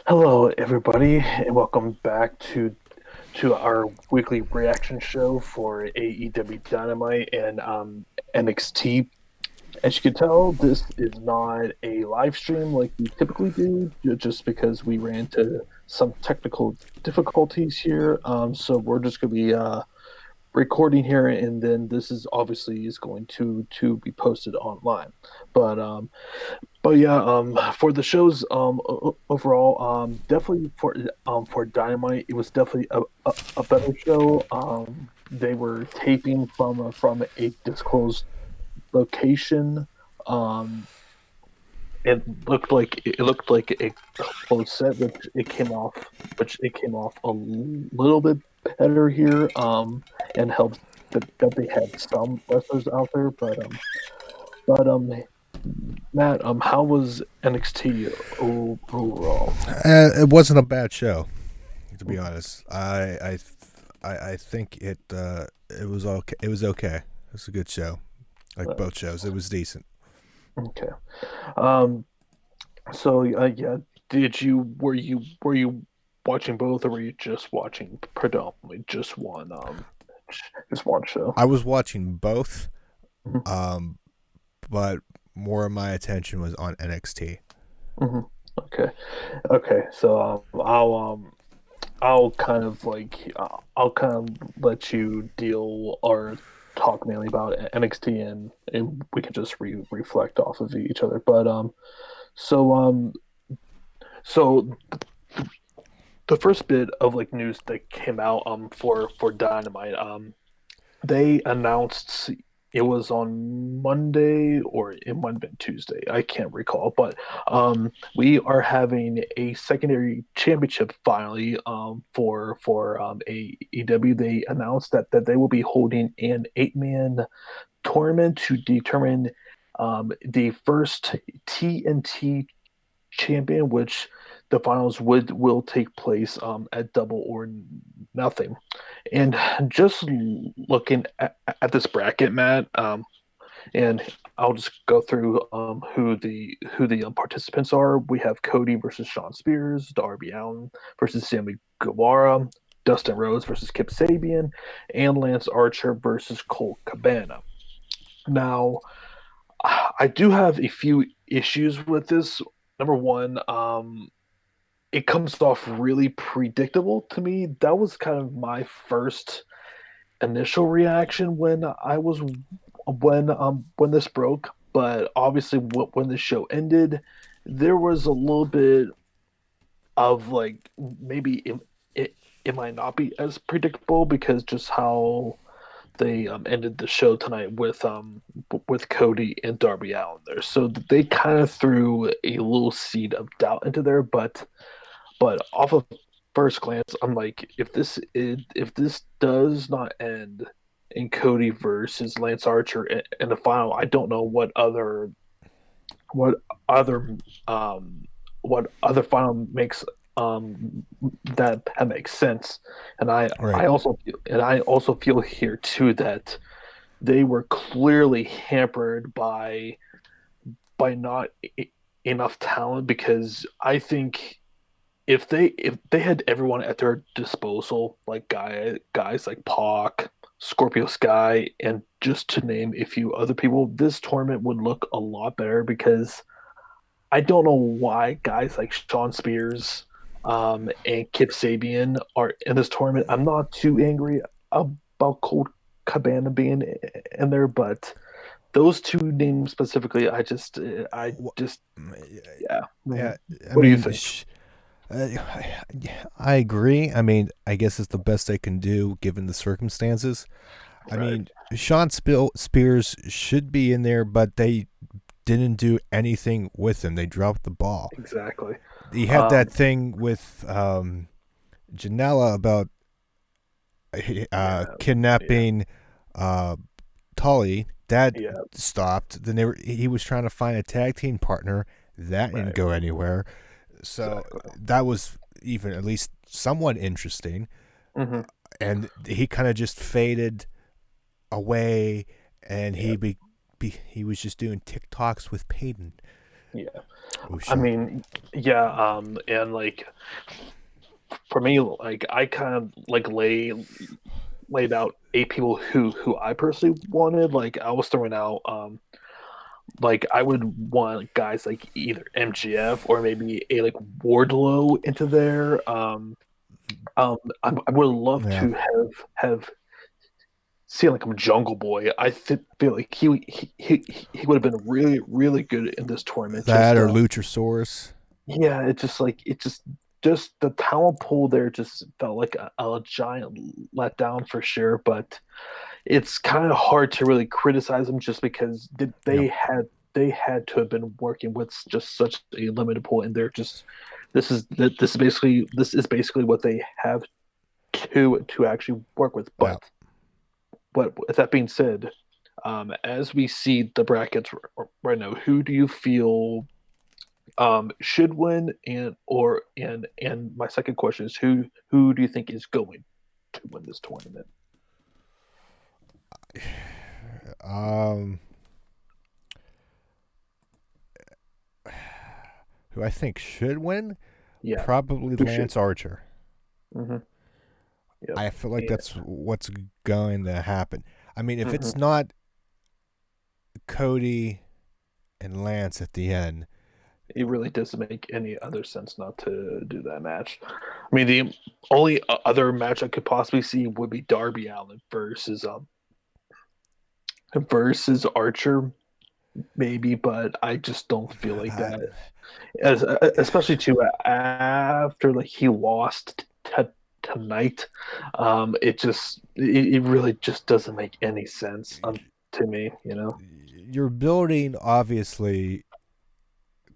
Hello, everybody, and welcome back to our weekly reaction show for AEW Dynamite and NXT. As you can tell, this is not a live stream like we typically do, just because we ran into some technical difficulties here. So we're just going to be recording here, and then this is obviously is going to be posted online. But um, but yeah, for the shows, overall, definitely for Dynamite, it was definitely a better show. They were taping from a disclosed location. Um, it looked like a close set, which it came off a little bit better here. And helped that they had some wrestlers out there, but Matt, how was NXT overall? It wasn't a bad show, to be honest. I think it was okay. It was okay. It was a good show. Like Uh, both shows, it was decent. okay. Um. So yeah, were you watching both, or were you just watching predominantly just one show? I was watching both, hmm um, but more of my attention was on NXT. hmm Okay. Okay. So I'll kind of I'll kind of let you deal or talk mainly about NXT, and we can just reflect off of each other. So um so the first bit of news that came out for Dynamite, they announced it was on Monday, or it might have been Tuesday. I can't recall, but we are having a secondary championship finally for AEW. They announced that they will be holding an 8-man tournament to determine the first TNT champion, which the finals will take place at Double or Nothing. And just looking at this bracket, Matt, and I'll just go through who the participants are. We have Cody versus Sean Spears, Darby Allin versus Sammy Guevara, Dustin Rhodes versus Kip Sabian, and Lance Archer versus Colt Cabana. Now, I do have a few issues with this. Number one, it comes off really predictable to me. That was kind of my first initial reaction when this broke. But obviously, when the show ended, there was a little bit of maybe it might not be as predictable because just how they ended the show tonight with Cody and Darby Allin there. So they kind of threw a little seed of doubt into there, but off of first glance, I'm like, if this does not end in Cody versus Lance Archer in the final, I don't know what other um what other final makes that makes sense. And I Right. I also and I also feel here too that they were clearly hampered by not enough talent, because I think if they had everyone at their disposal, like guys like Pac, Scorpio Sky, and just to name a few other people, this tournament would look a lot better. Because I don't know why guys like Sean Spears, and Kip Sabian are in this tournament. I'm not too angry about Colt Cabana being in there, but those two names specifically, I just, yeah. Yeah. I What do you mean, think? uh, I agree. I mean, I guess it's the best they can do given the circumstances. I Right. mean, Spears should be in there, but they didn't do anything with him. They dropped the ball. Exactly. He had that Um, thing with Janela about yeah, yeah, kidnapping uh, Tully. That yeah, stopped. Then he was trying to find a tag team partner. That didn't right, go anywhere. So exactly. that was even at least somewhat interesting. hmm And he kind of just faded away, and Yeah, he was just doing TikToks with Peyton. Yeah. I Usha. mean, yeah, and like for me, like I kind of like laid out eight people who I personally wanted. Like I was throwing out like I would want guys like either MGF or maybe a like Wardlow into there. I would love Yeah, to have seen like a Jungle Boy. Feel like he would have been really good in this tournament. that Just or Luchasaurus. yeah, it's just like just the talent pool there just felt like a giant letdown for sure. But it's kind of hard to really criticize them just because Yep. they had to have been working with just such a limited pool, and they're just this is basically what they have to actually work with. Yeah. But with that being said, as we see the brackets right now, who do you feel should win, and my second question is who do you think is going to win this tournament? Um, who I think should win? Yeah, Probably who should? Lance Archer. Mm-hmm. Yep. I feel like Yeah. that's what's going to happen. I mean, if Mm-hmm. it's not Cody and Lance at the end, It really doesn't make any other sense not to do that match. I mean, the only other match I could possibly see would be Darby Allin versus Archer, maybe, but I just don't feel like I, that. As especially too after like he lost tonight, it really just doesn't make any sense to me. You know? you're building obviously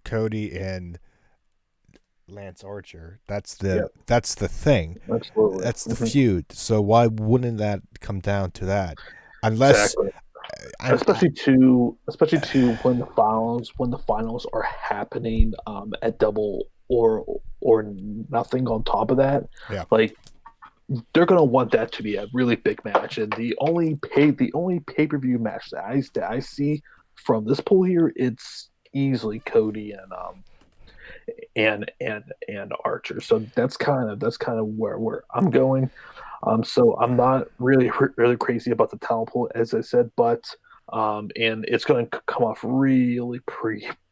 Cody and Lance Archer. Yeah, That's the thing. absolutely. That's the Hmm. feud. So why wouldn't that come down to that? Unless Exactly. I Especially to when the finals are happening at double or nothing on top of that, yeah. like they're gonna want that to be a really big match. And the only pay-per-view match that I see from this pool here, it's easily Cody and Archer. So that's kind of where I'm going. So I'm not really crazy about the talent pool, as I said, but and it's going to come off really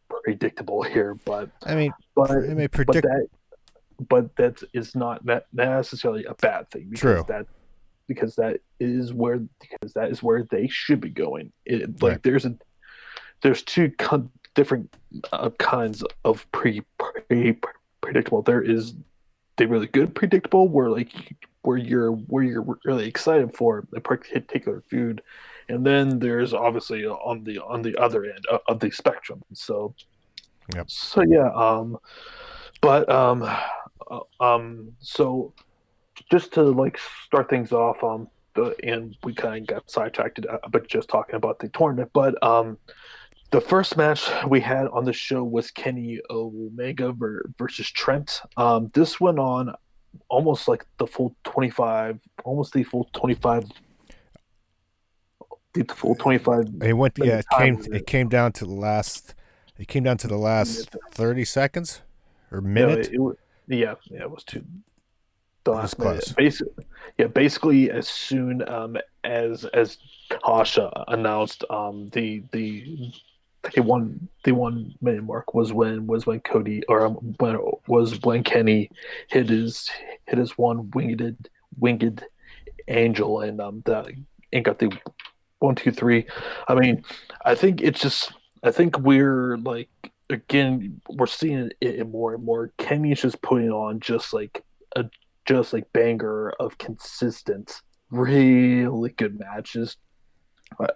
predictable here, I mean, but I mean but predict that is not necessarily a bad thing true. because that is where they should be going. Right. Like there's two different kinds of predictable. There is the really good predictable where you're really excited for a particular food, and then there's obviously on the other end of the spectrum. So Yep. so yeah, but so just to like start things off, and we kind of got sidetracked but just talking about the tournament, but the first match we had on the show was Kenny Omega versus Trent. This went on almost like the full 25, almost the full 25 It went. Yeah. minute It time came. limit. It came down to the last. It came down to the last 30 seconds or No, minute. yeah, it was too the It was last minute. close. Basically as soon as Tasha announced the 1 minute mark was when Cody or when Kenny hit his one winged angel and got the 1 2 3. I mean, I think it's just I think we're like again we're seeing it more and more. Kenny's just putting on a just like banger of consistent, really good matches.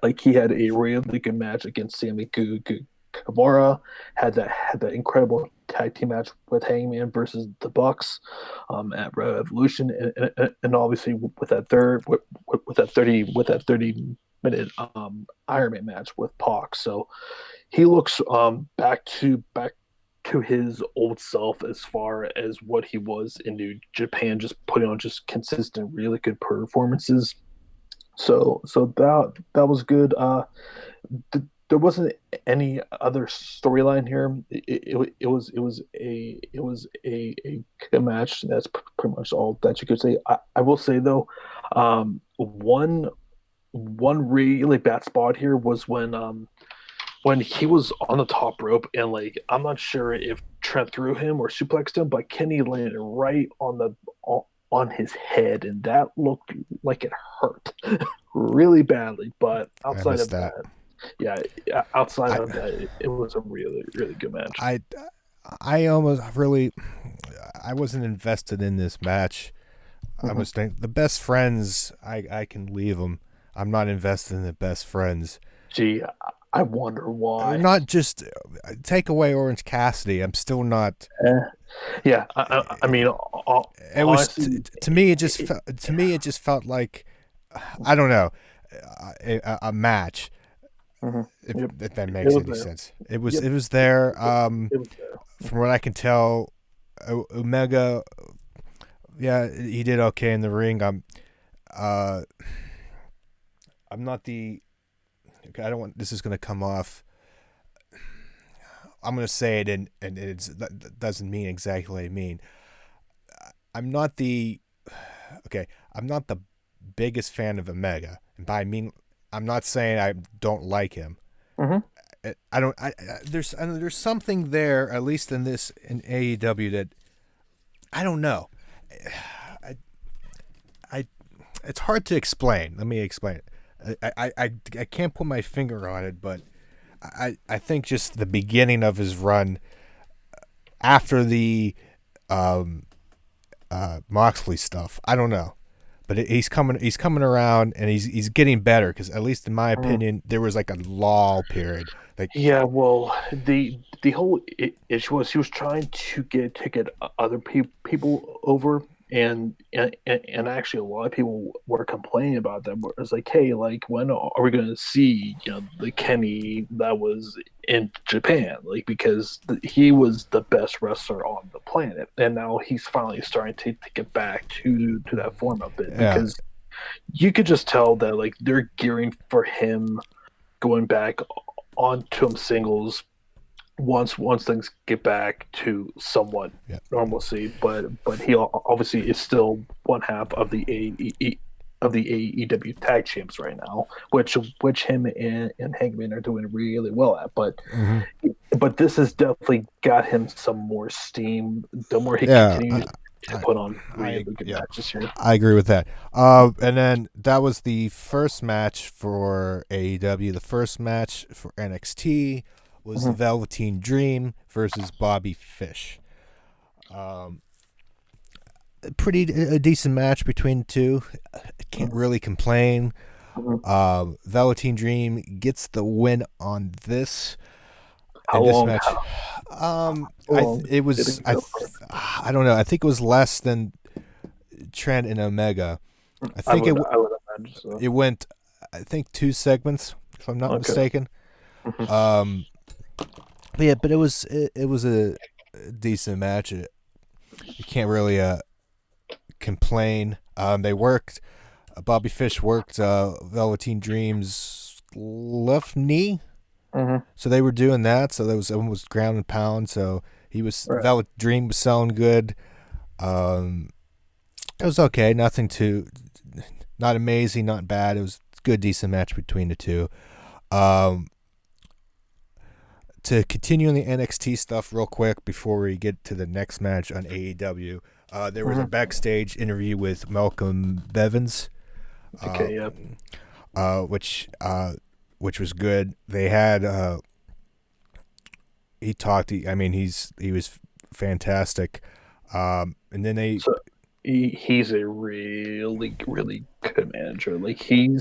Like he had a really good match against Sammy Guevara. Had that incredible tag team match with Hangman versus the Bucks at Revolution, and obviously with that 30 minute Iron Man match with Pac. So he looks back to his old self as far as what he was in New Japan, just putting on just consistent, really good performances. So that was good. there wasn't any other storyline here. It was a good match. That's pretty much all that you could say. I will say though, one really bad spot here was when he was on the top rope and like I'm not sure if Trent threw him or suplexed him, but Kenny landed right on his head, and that looked like it hurt really badly. But I outside missed of that. that, yeah, outside I of that, it was a really good match. I I almost really I wasn't invested in this match. I Mm-hmm. was thinking the best friends. I can leave them. I'm not invested in the best friends. Gee, I wonder why. Not just take away Orange Cassidy. I'm still not. Eh, yeah, I mean, It was honestly, to me. To me it just felt like I don't know a match. mhm. Yep, If that it makes was any there. sense. Yep, It was there. it was there. From what I can tell, Omega, yeah, he did okay in the ring. Uh, I'm not the. Okay, I don't want. This is going to come off. I'm going to say it, and that doesn't mean exactly what I mean. I'm not the. Okay, I'm not the biggest fan of Omega, and by I mean, I'm not saying I don't like him. Hmm. I don't. There's something there, at least in AEW that I don't know. I, I it's hard to explain. Let me explain it. I can't put my finger on it, but I think just the beginning of his run after the um, Moxley stuff. I don't know, but he's coming around and he's getting better because at least in my opinion there was like a lull period. Like Yeah, well, the whole issue was he was trying to get other people over, and actually a lot of people were complaining about that. Where it's like, hey, like when are we going to see the Kenny that was in Japan? Like because he was the best wrestler on the planet, and now he's finally starting to get back to that form a bit yeah, because you could just tell that like they're gearing for him going back onto him singles once things get back to somewhat yeah, normalcy. But he obviously is still one half of the AEW tag champs right now, which him and Hangman are doing really well at. mm-hmm. But this has definitely got him some more steam. The more he Yeah. continues to I, put on really I good yeah, matches here. I agree with that. And then that was the first match for AEW. The first match for NXT was the Mhm. Velveteen Dream versus Bobby Fish. A decent match between the two. I can't Mhm. really complain. Mhm. Velveteen Dream gets the win on this How in this long? match. How long It did was it go for? I don't know. I think it was less than Trent and Omega. I think I would imagine so. it went. I think 2 segments, if I'm not Okay. mistaken. Mhm. But yeah, but it was a decent match. You can't really complain. They worked. Bobby Fish worked Velveteen Dream's left knee, Mhm. so they were doing that. So there was almost ground and pound. So he was Right. Velvet Dream was selling good. Um, it was okay. Nothing too, not amazing, not bad. It was a good, decent match between the two. Um, to continue on the NXT stuff real quick before we get to the next match on AEW, there was a Mhm. backstage interview with Malcolm Bevins, uh, Okay. Yeah. uh, which uh, which was good. They had he talked. He was fantastic. And then they So he's a really good manager. Like he,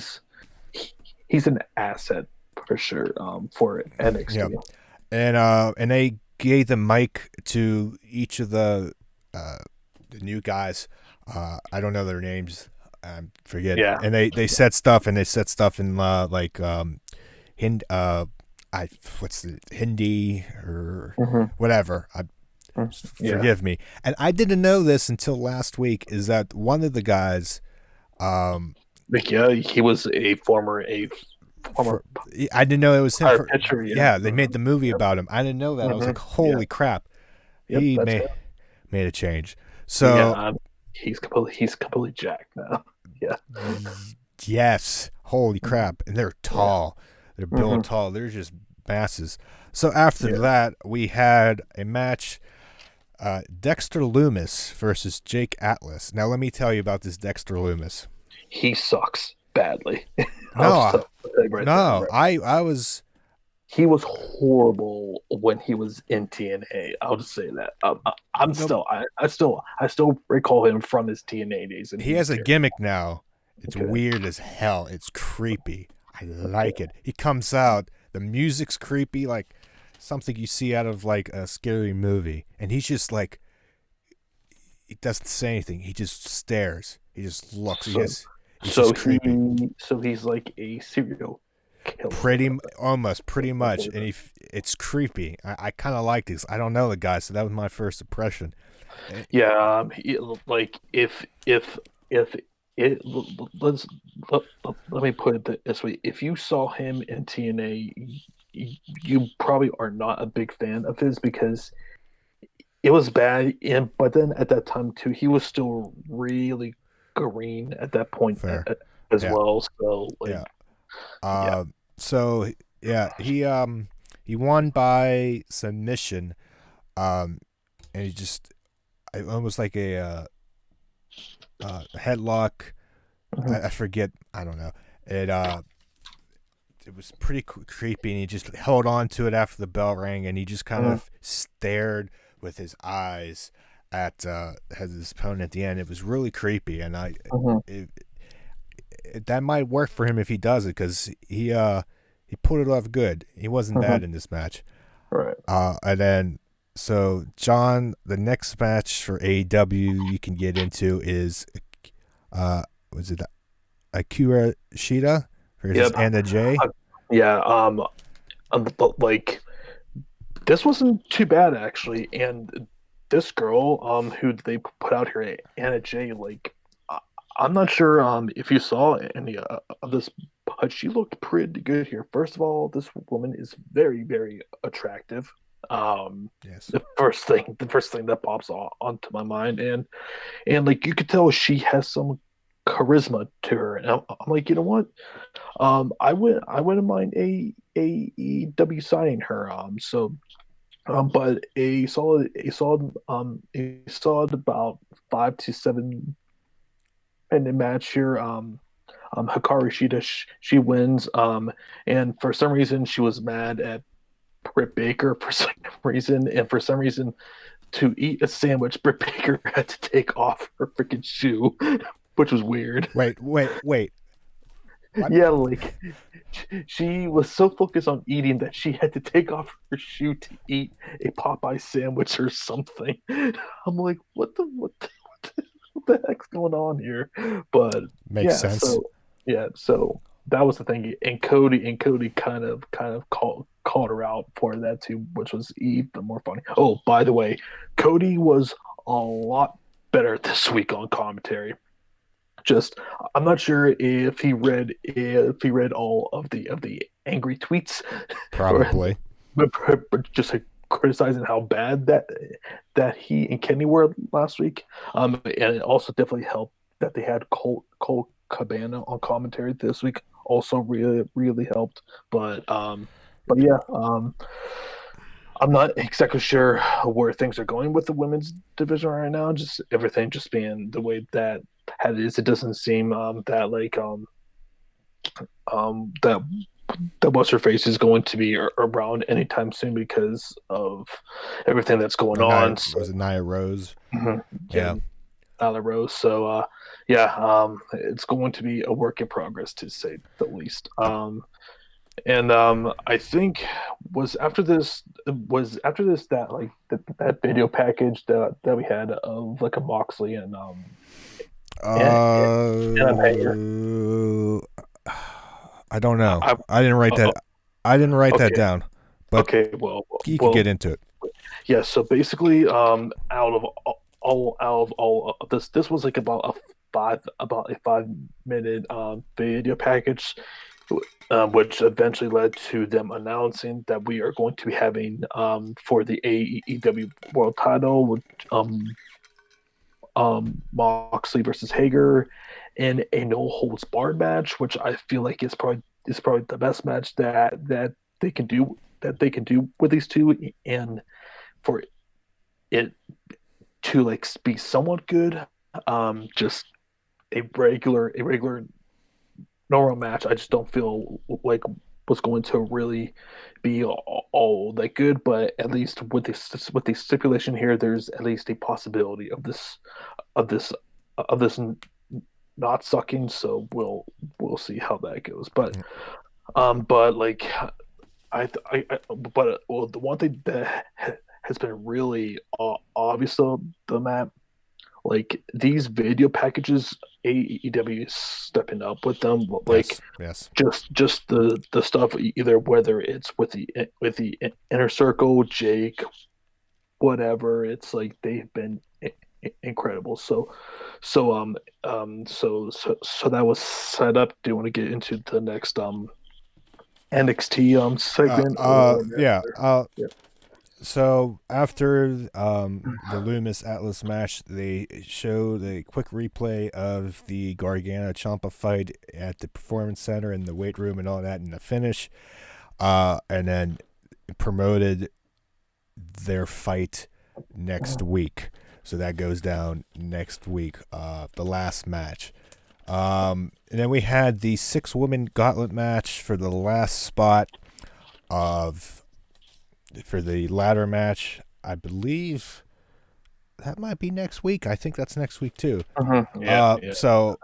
he's an asset for sure. For yeah, NXT. and they gave the mic to each of uh, the new guys. I don't know their names. I forget. Yeah. And they said stuff, and they said stuff in like Hind I what's the Hindi or Mhm. whatever. Yeah. Forgive me. And I didn't know this until last week. Is that one of the guys? Um, Like yeah, he was a former former I didn't know it was him. pitcher. Yeah. Yeah, they made the movie about him. I didn't know that. I was like, holy crap, Yep, he that's him. made a change. Yeah, So he's completely jacked now. Yeah. yes, holy crap, and they're tall. They're built tall. They're just masses. So after that, we had a match. Dexter Loomis versus Jake Atlas. Now let me tell you about this Dexter Loomis. He sucks badly. No, right. I was. He was horrible when he was in TNA. I'll just say that. I still recall him from his TNA days. And he has a gimmick now. It's okay. weird as hell. It's creepy. I like it. He comes out. The music's creepy, like something you see out of like a scary movie. And he's just like, he doesn't say anything. He just stares. He just looks. He's just creepy. So he's like a serial killer. Pretty much. And it's creepy. I kind of like this. I don't know the guy, so that was my first impression. Yeah, like if it let me put it this way: if you saw him in TNA, you probably are not a big fan of his because it was bad. And but then at that time too, he was still really green at that point as well. So like, so he won by submission, and he just almost like a headlock. I forget. I don't know. It was pretty creepy, and he just held on to it after the bell rang, and he just kind of stared with his eyes at his opponent at the end. It was really creepy, and that might work for him if he does it, because he put it off good. He wasn't bad in this match. Right. And then, so John, the next match for AEW you can get into is, was it Akira Shida versus Anna Jay? But like, this wasn't too bad actually, and this girl, who they put out here, Anna Jay, like, I'm not sure if you saw any of this, but she looked pretty good here. First of all, this woman is very, very attractive. Yes. The first thing that pops onto my mind, and like you could tell she has some charisma to her, and I'm like, you know what? I wouldn't mind AEW signing her. But a solid about 5 to 7 minute match here. Hikaru Shida, she wins. And for some reason she was mad at Britt Baker for some reason, and for some reason to eat a sandwich, Britt Baker had to take off her freaking shoe, which was weird. Wait. What? Yeah, like she was so focused on eating that she had to take off her shoe to eat a Popeye sandwich or something. I'm like, what the heck's going on here? But makes sense. So that was the thing, and Cody kind of called her out for that too, which was even more funny. Oh, by the way, Cody was a lot better this week on commentary. Just, I'm not sure if he read all of the angry tweets, probably, but just like criticizing how bad that he and Kenny were last week. And it also definitely helped that they had Colt Cabana on commentary this week. Also, really helped. But yeah, I'm not exactly sure where things are going with the women's division right now. Just everything just being the way that it is. It doesn't seem that like that what's her face is going to be around anytime soon because of everything that's going on. Was it Nia Rose? Yeah, Nia Rose. So it's going to be a work in progress, to say the least. And I think was after this that like that video package that we had of like a Moxley and I don't know. I didn't write that. I didn't write that down. But okay, well, you can get into it. Yeah. So basically, out of all of this was like about a 5 minute video package. which eventually led to them announcing that we are going to be having for the AEW World Title with Moxley versus Hager in a no holds barred match, which I feel like is probably the best match that they can do with these two, and for it to like be somewhat good, just a regular normal match, I just don't feel like was going to really be all that good. But at least with the stipulation here, there's at least a possibility of this of this not sucking. So we'll see how that goes. But like well, the one thing that has been really obvious though, the map, like these video packages, AEW is stepping up with them. Like Yes, yes. just the stuff, either whether it's with the inner circle, Jake, whatever. It's like they've been incredible. So that was set up. Do you want to get into the next NXT segment or Yeah. yeah? So after the Loomis Atlas match, they showed a quick replay of the Gargano Ciampa fight at the Performance Center in the weight room and all that in the finish, and then promoted their fight next week. So that goes down next week, the last match. And then we had the 6-woman gauntlet match for the last spot of for the ladder match. I believe that might be next week. I think that's next week too. Yeah. So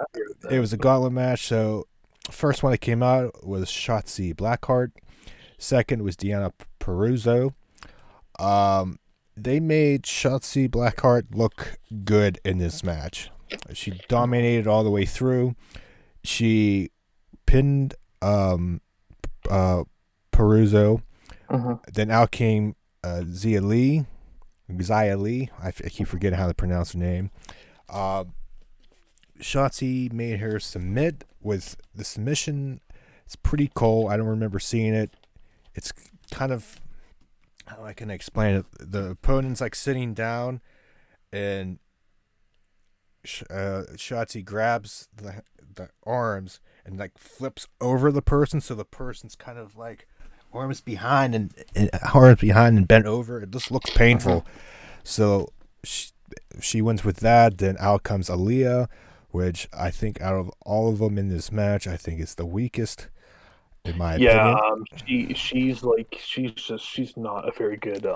it was a gauntlet match. So first one that came out was Shotzi Blackheart. Second was Deanna Peruzzo. They made Shotzi Blackheart look good in this match. She dominated all the way through. She pinned Peruzzo. Then out came Xia Li. I keep forgetting how to pronounce her name. Shotzi made her submit with the submission. It's pretty cool. I don't remember seeing it. It's kind of, how I can explain it. The opponent's like sitting down, and Shotzi grabs the arms and like flips over the person, so the person's kind of like arms behind and bent over. It just looks painful. So she wins with that. Then out comes Aaliyah, which I think out of all of them in this match, I think is the weakest, in my Yeah, opinion. she's not a very good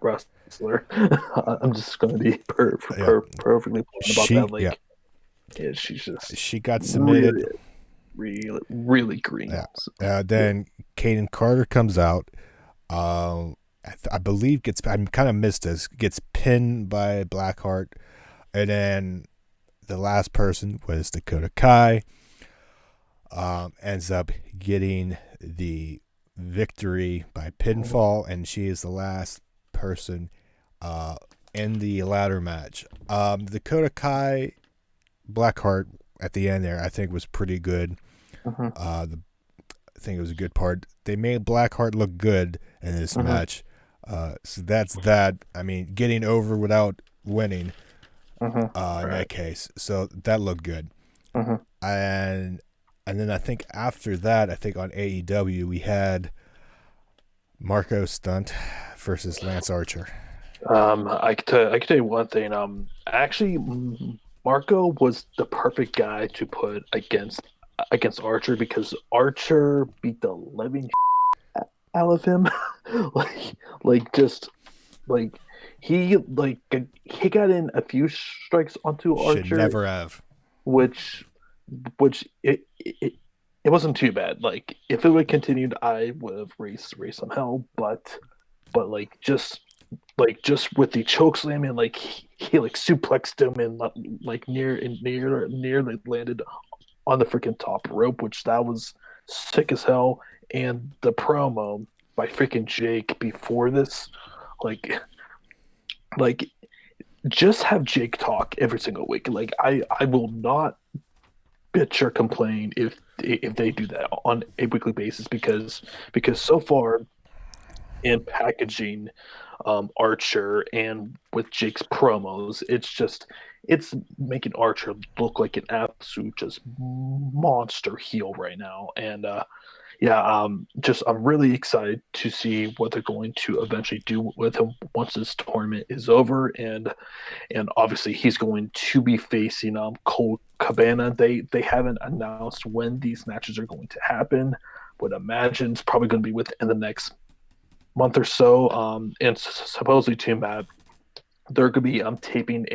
wrestler. I'm just gonna be Yeah, perfectly blunt about that. yeah, Like, yeah, she's just she got submitted. really, really green. Yeah. So, yeah. Then Kaden Carter comes out. I believe I kind of missed this. Gets pinned by Blackheart, and then the last person was Dakota Kai. Ends up getting the victory by pinfall, and she is the last person in the ladder match. Dakota Kai Blackheart at the end there, I think, was pretty good. I think it was a good part. They made Blackheart look good in this match. So that's that. I mean, getting over without winning in that case. So that looked good. And then I think after that, I think on AEW, we had Marco Stunt versus Lance Archer. I could tell you one thing. Actually, Marco was the perfect guy to put against Archer, because Archer beat the living out of him. Just like he got in a few strikes onto Should Archer, never have. which it wasn't too bad. Like, if it would have continued, I would have raised some hell. But just with the choke slam, and like he like suplexed him, and like nearly landed on the freaking top rope, which that was sick as hell. And the promo by freaking Jake before this, like like just have Jake talk every single week. Like, I will not bitch or complain if they do that on a weekly basis, because so far in packaging Archer and with Jake's promos, it's making Archer look like an absolute just monster heel right now. And yeah, just I'm really excited to see what they're going to eventually do with him once this tournament is over, and obviously he's going to be facing Colt Cabana. They haven't announced when these matches are going to happen. Would imagine it's probably going to be within the next month or so. And supposedly too, Matt, they're going to be taping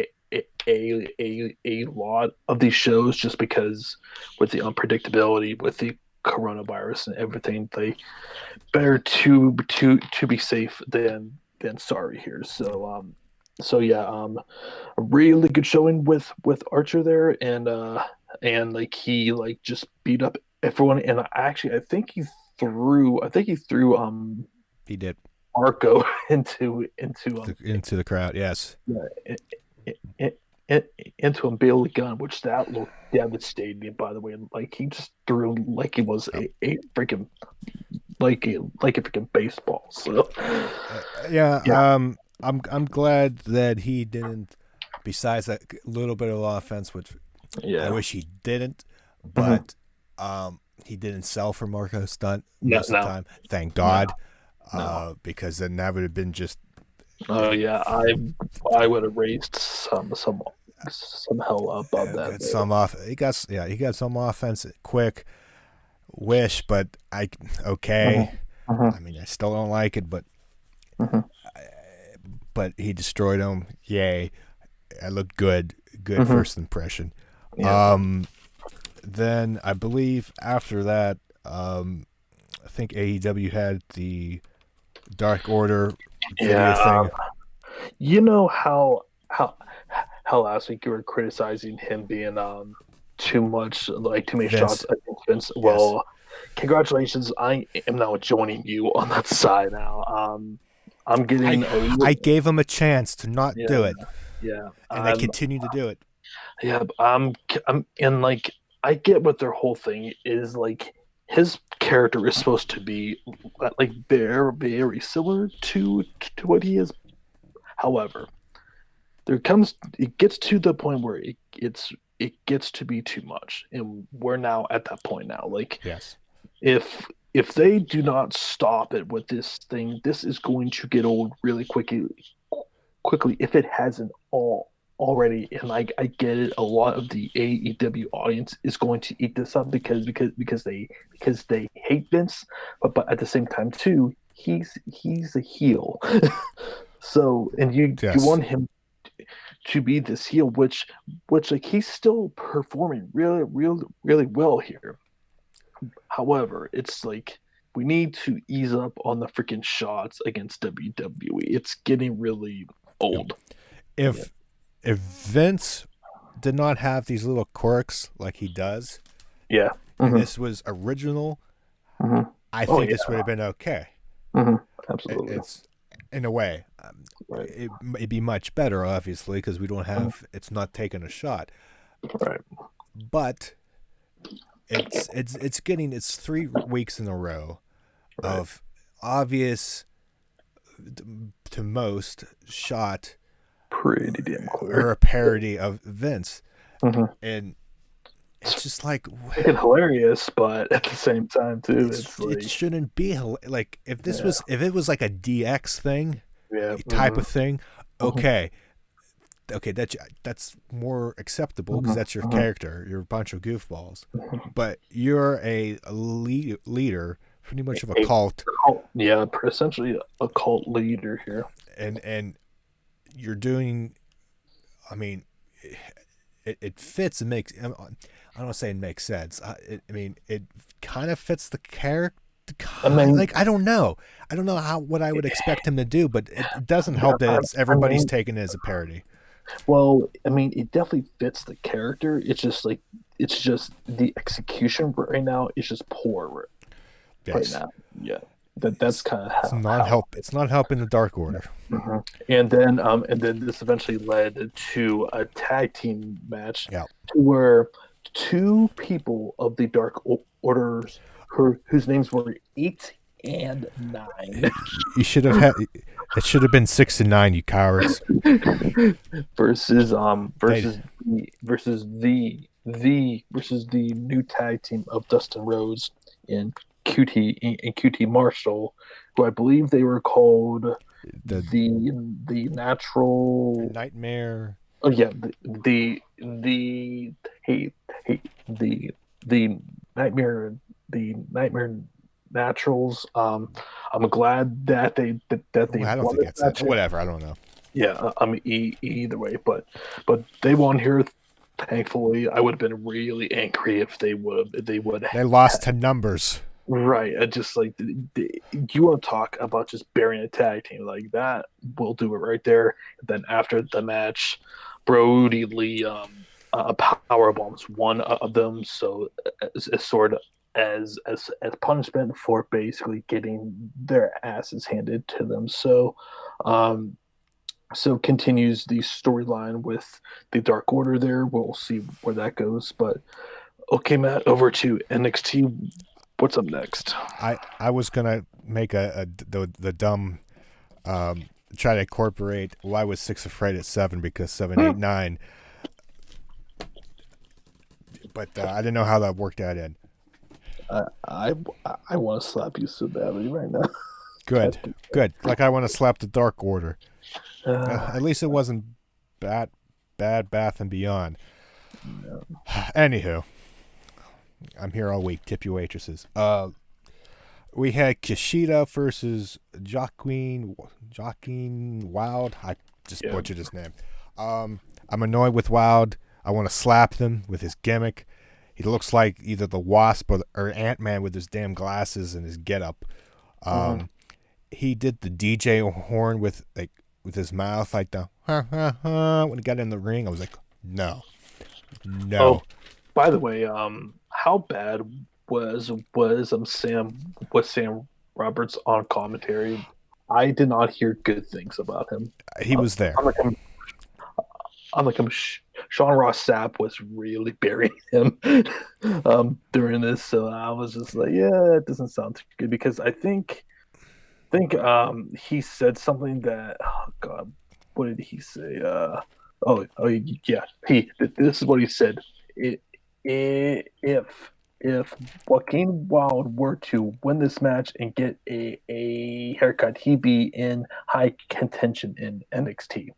a lot of these shows just because with the unpredictability with the coronavirus and everything, they better to be safe than sorry here. So yeah, a really good showing with Archer there, and like he like just beat up everyone, and I think he threw He did Marco into the crowd. Yes. yeah, into a Bailey gun, which that looked devastating. By the way, like he just threw like he was a freaking like a freaking baseball. So Yeah. yeah, I'm glad that he didn't. Besides that little bit of offense, which I yeah. wish he didn't, Mm-hmm. but he didn't sell for Marco Stunt No, most of the no, time. Thank no, God, no. because then that would have been just Oh yeah, I would have raised some hell above that. got But, some off. He got some offense quick. Wish, but okay. mm-hmm, mm-hmm, I mean, I still don't like it, mm-hmm. but he destroyed him. Yay! I looked good. Good Mm-hmm. first impression. Yeah, Um, then I believe after that, I think AEW had the Dark Order video yeah. thing. You know how last week you were criticizing him being too many shots Vince, against Vince. yes, Well, congratulations! I am now joining you on that side now. I'm I getting a I gave him a chance to not yeah, do it, yeah. and they continue to do it. Yeah, I'm and like I get what their whole thing is like. His character is supposed to be like very similar to what he is. However, it gets to the point where it gets to be too much, and we're now at that point now. Like Yes, if they do not stop it with this thing, this is going to get old really quickly if it hasn't already. And I get it, a lot of the AEW audience is going to eat this up because they hate Vince, but at the same time too, he's a heel. So and you yes. want him to be this heel, which like he's still performing really well here. However, it's like we need to ease up on the freaking shots against WWE. It's getting really old. Yeah. If Vince did not have these little quirks like he does, Yeah. and Hmm. this was original, Hmm. I Oh think yeah. this would have been okay. Hmm. Absolutely. It's in a way, Right. it'd be much better, obviously, because we don't Mhm. have it's not taking a shot, Right. but it's 3 weeks in a row Right. of obvious to most shot Pretty damn or clear. a parody of Vince, Hmm. and it's just like Freaking hilarious, but at the same time too, it's it like shouldn't be like yeah, if it was like a DX thing yeah. type Hmm. of thing, Hmm. okay, that's more acceptable because Hmm. that's your Hmm. character. You're a bunch of goofballs, but you're a leader, pretty much of a cult, Yeah, essentially a cult leader here. and you're doing. I mean, it fits and makes. I don't want to say it makes sense. I mean, it kind of fits the character. I mean, Like I don't know. I don't know what I would expect him to do, but it doesn't help that it's I everybody's mean, taken it as a parody. well, I mean, it definitely fits the character. It's just the execution right now is just poor right Yes, now. Yeah, that's kind of how. It's not helping the Dark Order. Mhm. And then this eventually led to a tag team match Yeah. to where two people of the Orders whose names were 8 and 9 You should have had. It should have been 6 and 9. You cowards. versus They. versus the new tag team of Dustin Rhodes and QT Marshall, who I believe they were called The the natural. nightmare. Oh yeah, the hey hey the nightmare the nightmare naturals. I'm glad that they Well, I don't won think this that's it. match. Whatever. I don't know. Yeah, either way, but they won here. Thankfully, I would have been really angry if they would. They lost to numbers. Right, just like you want to talk about just burying a tag team like that, we'll do it right there. Then after the match, Brody Lee power bombs one of them, so as sort of as punishment for basically getting their asses handed to them. Um, so continues the storyline with the Dark Order there. We'll see where that goes. But okay, Matt, over to NXT. What's up next? I was gonna make the dumb try to incorporate why was 6 afraid at 7 because 7, 8, 9. But I didn't know how that worked out in. I I want to slap you so badly right now. Good. Like I want to slap the Dark Order. Uh, At least it wasn't bad Bath and Beyond. no. Anywho, I'm here all week. Tip your waitresses. We had Kushida versus Joaquin Wild. I just butchered his name. I'm annoyed with Wild. I want to slap him with his gimmick. He looks like either the Wasp or Ant-Man with his damn glasses and his getup. He did the DJ horn with his mouth, like the ha ha ha. When he got in the ring, I was like, no. Oh, by the way, how bad Sam Roberts on commentary? I did not hear good things about him. He was there. Sean Ross Sapp was really burying him during this, so I was just like, yeah, it doesn't sound too good because I think he said something that, oh God, what did he say? Yeah, this is what he said. If Joaquin Wild were to win this match and get a haircut, he'd be in high contention in NXT.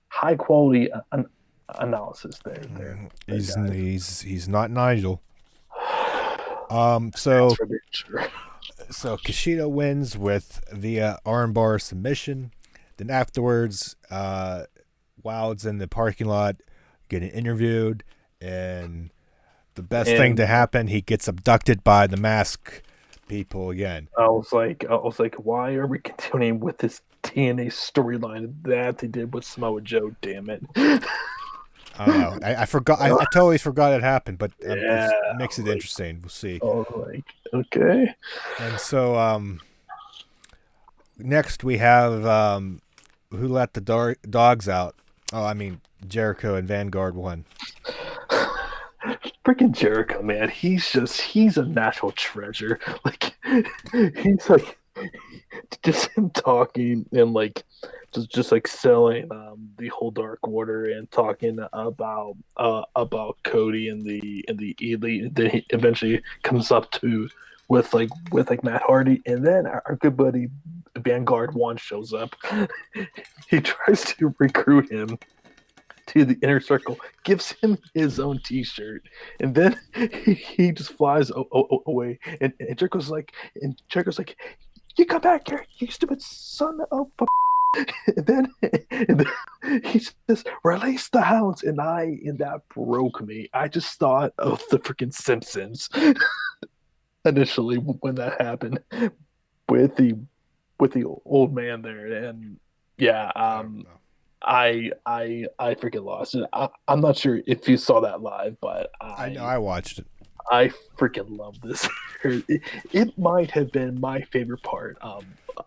High quality analysis there. He's not Nigel. That's for damn sure. So Kushida wins with via armbar submission. Then afterwards, Wild's in the parking lot getting interviewed, and the best thing to happen, he gets abducted by the mask people again. I was like, why are we continuing with this TNA storyline that they did with Samoa Joe? Damn it! I don't know. I forgot. I totally forgot it happened, but Yeah, it makes it interesting. We'll see. Oh, okay. And so, next we have who let the dogs out? Oh, I mean Jericho and Vanguard won. Freaking Jericho, man, he's a natural treasure. Like he's like just him talking and like just like selling the whole Dark Order and talking about Cody and the Elite. Then he eventually comes up to with Matt Hardy, and then our good buddy Vanguard One shows up. He tries to recruit him to the inner circle, gives him his own T-shirt, and then he just flies away. And Jericho's like, "You come back here, you stupid son of a." And then he just released the hounds, and that broke me. I just thought of the freaking Simpsons initially when that happened with the old man there, and yeah, I freaking lost it. I'm not sure if you saw that live, but I know I watched it. I freaking love this. It might have been my favorite part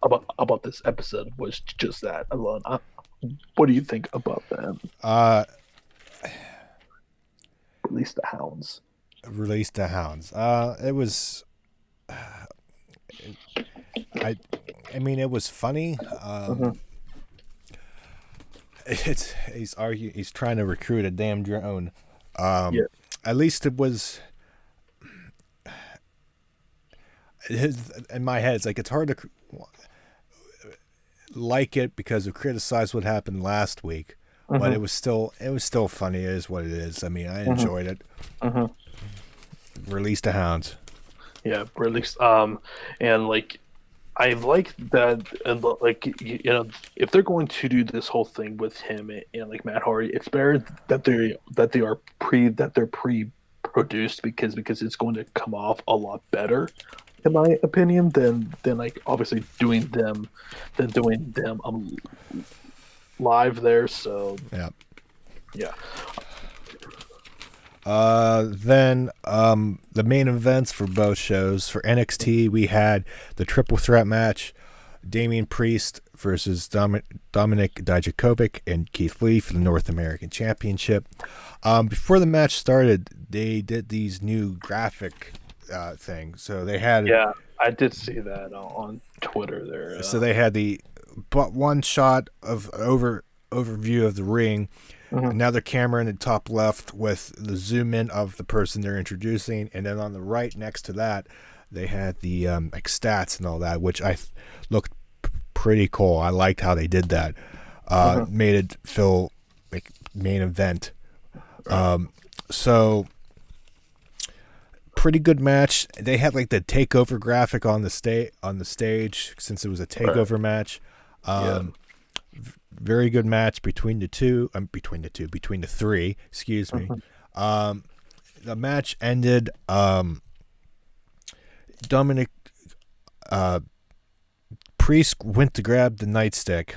about this episode was just that alone. What do you think about that? Release the hounds. Release the Hounds. It was. I. I mean, it was funny. Hmm. He's trying to recruit a damn drone. Yeah. At least it was. In my head, it's like it's hard to like it because of criticize what happened last week, but Hmm. it was still funny. It is what it is. I mean, I Hmm. enjoyed it. Hmm. Release the Hounds. Yeah, released. And like I like that, and like if they're going to do this whole thing with him and like Matt Hardy, it's better that they're pre-produced because it's going to come off a lot better, in my opinion, than like obviously doing them live there. So Yeah. yeah, Then the main events for both shows. For NXT, we had the triple threat match: Damian Priest versus Dominic Dijakovic and Keith Lee for the North American Championship. Before the match started, they did these new graphic things. yeah, I did see that on Twitter there. So they had the but one shot of overview of the ring, Mhm. another camera in the top left with the zoom in of the person they're introducing, and then on the right next to that, they had the like stats and all that, which looked pretty cool. I liked how they did that. Mhm. Made it feel like main event. Right. So pretty good match. They had like the takeover graphic on the stage since it was a Right. takeover match. Yeah. Very good match between the two. Between the three. Excuse me. Mhm. The match ended. Dominic Priest went to grab the nightstick.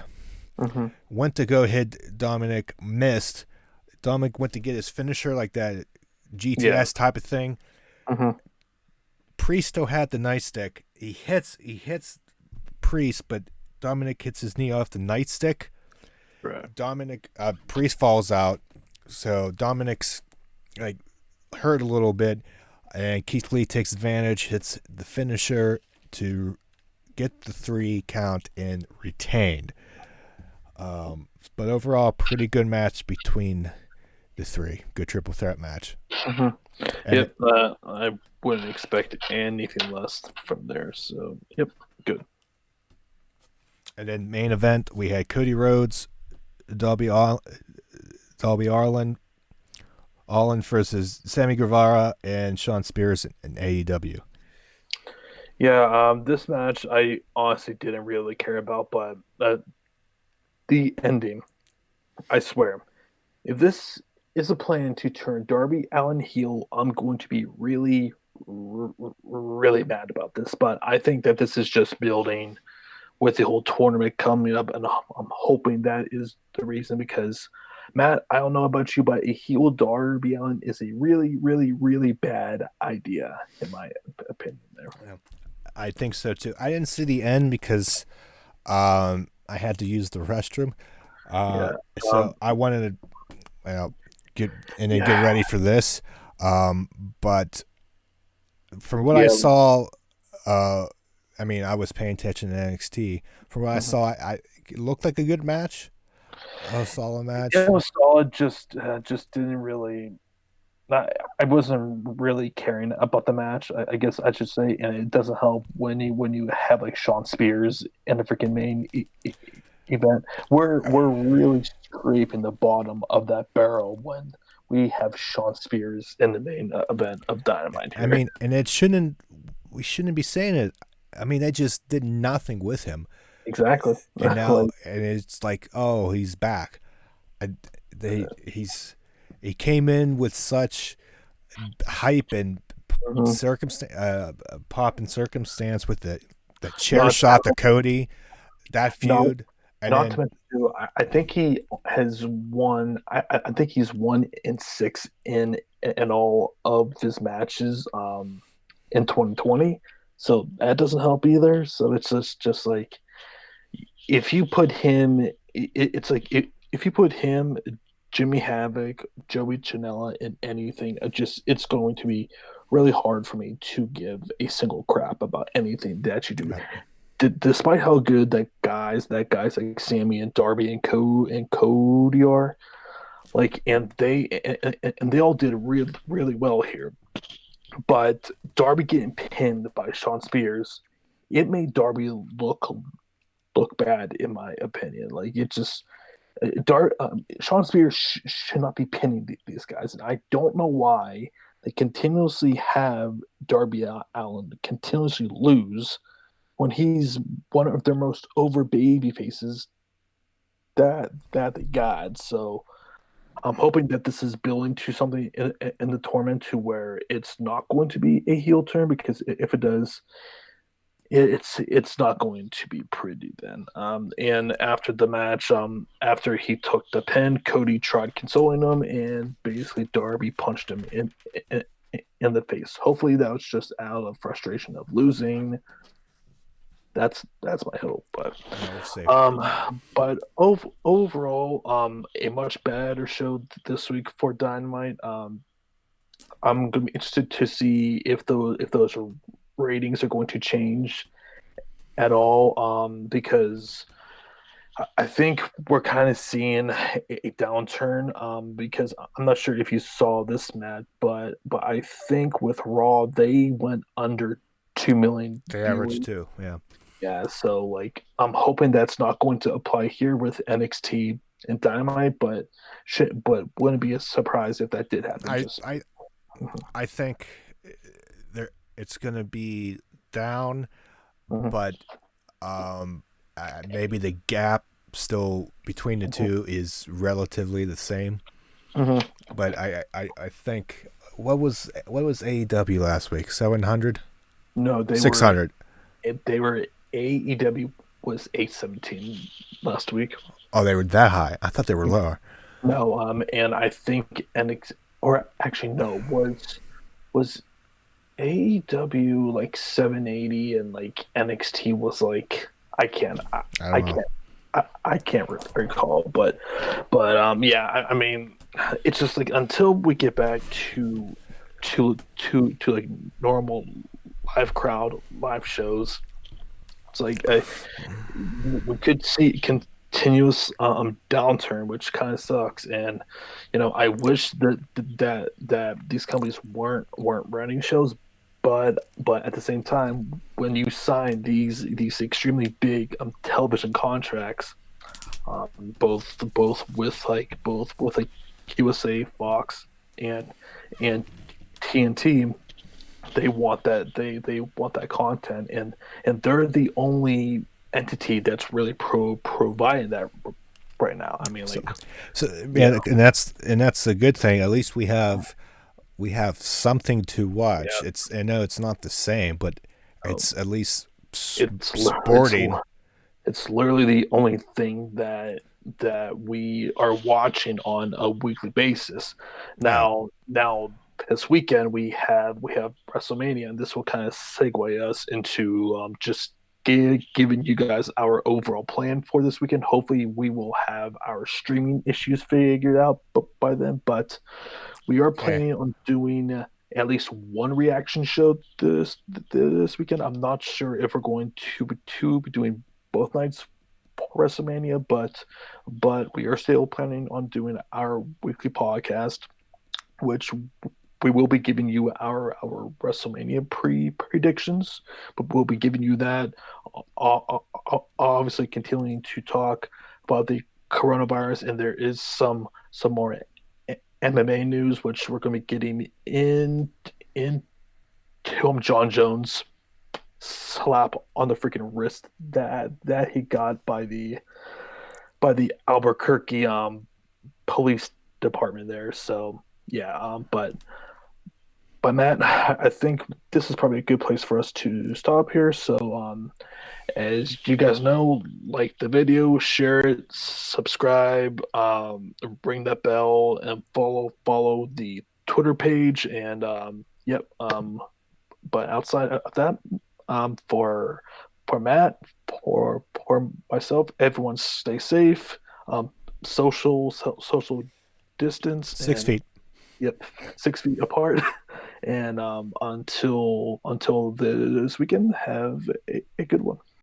Mhm. Went to go hit Dominic. Missed. Dominic went to get his finisher, like that Yeah. GTS type of thing. Mhm. Priest still had the nightstick. He hits Priest, but Dominic hits his knee off the nightstick. Right. Priest falls out, so Dominic's like hurt a little bit, and Keith Lee takes advantage, hits the finisher to get the 3 count and retained. But overall, pretty good match between the three. Good triple threat match, Mhm. and Yep. I wouldn't expect anything less from there. So yep. Good. and then main event we had Cody Rhodes, Darby All- Darby Allin versus Sammy Guevara and Sean Spears in AEW. Yeah. This match I honestly didn't really care about, but the ending. I swear, if this is a plan to turn Darby Allen heel, I'm going to be really mad about this. But I think that this is just building with the whole tournament coming up, and I'm hoping that is the reason because Matt, I don't know about you, but a heel Darby Allen is a really bad idea in my opinion. There. I think so too. I didn't see the end because I had to use the restroom. Uh, Yeah. so I wanted to get and then get Yeah. ready for this. But from what I Yeah. saw, uh, I mean, I was paying attention to NXT. From what I Mhm. saw, it looked like a good match, a solid Yeah, match. it was solid. Just didn't really. Not, I wasn't really caring about the match. I guess I should say, and it doesn't help when you have like Sean Spears in the freaking main event. We're really scraping the bottom of that barrel when we have Sean Spears in the main event of Dynamite I here. mean, and it shouldn't. We shouldn't be saying it. I mean, they just did nothing with him, Exactly. and now Like, and it's like, oh, he's back. I, he came in with such hype and mhm. pop and circumstance with the chair Not shot to Cody, that not feud, and not to then mention too, I think he has won. I think he's 1-6 in all of his matches in 2020. So that doesn't help either. So it's just if you put him, it's like if you put him, Jimmy Havoc, Joey Janela, and anything. It's going to be really hard for me to give a single crap about anything that you do. Right. Despite how good that guys like Sammy and Darby and Cody are, like, and they all did really well here. But Darby getting pinned by Sean Spears, it made Darby look bad in my opinion. Like it just Sean Spears should not be pinning these guys, and I don't know why they continuously have Darby Allin continuously lose when he's one of their most over baby faces that they got. So I'm hoping that this is building to something in the tournament to where it's not going to be a heel turn, because if it does, it's not going to be pretty then. And after the match, after he took the pin, Cody tried consoling him, and basically Darby punched him in the face. Hopefully that was just out of frustration of losing. That's my hope. But We'll see. overall, a much better show this week for Dynamite. I'm gonna be interested to see if those ratings are going to change at all. Because I think we're kind of seeing a downturn. Because I'm not sure if you saw this, Matt, but I think with Raw they went under 2 million They viewers. average two. Yeah. Yeah, so like I'm hoping that's not going to apply here with NXT and Dynamite, but wouldn't be a surprise if that did happen. I Just I I think there it's going to be down, Mhm, but maybe the gap still between the mhm, two is relatively the same. mhm. But I think what was AEW last week? 700? No, 600. they were AEW was 817 last week. Oh, they were that high. I thought they were lower. No, and I think NX or actually no was AEW like 780, and like NXT was like I I don't know. can't I can't recall, yeah, I mean, it's just like until we get back to like normal live shows, it's like we could see continuous downturn, which kind of sucks. And I wish that these companies weren't running shows, but at the same time, when you sign these extremely big television contracts, both with USA, Fox, and and TNT, they want that content, and they're the only entity that's really providing that right now. I mean, So, like, so yeah, yeah, and that's a good thing. At least we have something to watch. yeah. I know it's not the same, but Um, it's at least it's sporting. it's literally the only thing that we are watching on a weekly basis. Right. Now this weekend we have WrestleMania, and this will kind of segue us into just giving you guys our overall plan for this weekend. Hopefully, we will have our streaming issues figured out by then, but we are Yeah. planning on doing at least one reaction show this weekend. I'm not sure if we're going to be doing both nights for WrestleMania, but we are still planning on doing our weekly podcast, which we will be giving you our WrestleMania predictions, but we'll be giving you that. Obviously, continuing to talk about the coronavirus, and there is some more MMA news, which we're going to be getting in John Jones slap on the freaking wrist that he got by the Albuquerque police department there. So yeah, but Matt, I think this is probably a good place for us to stop here. So as you guys know, like the video, share it, subscribe, ring that bell, and follow the Twitter page. And yep. But outside of that, for Matt, for myself, everyone stay safe. Um, social distance, 6 feet. and yep, 6 feet apart. And until this weekend, have a good one.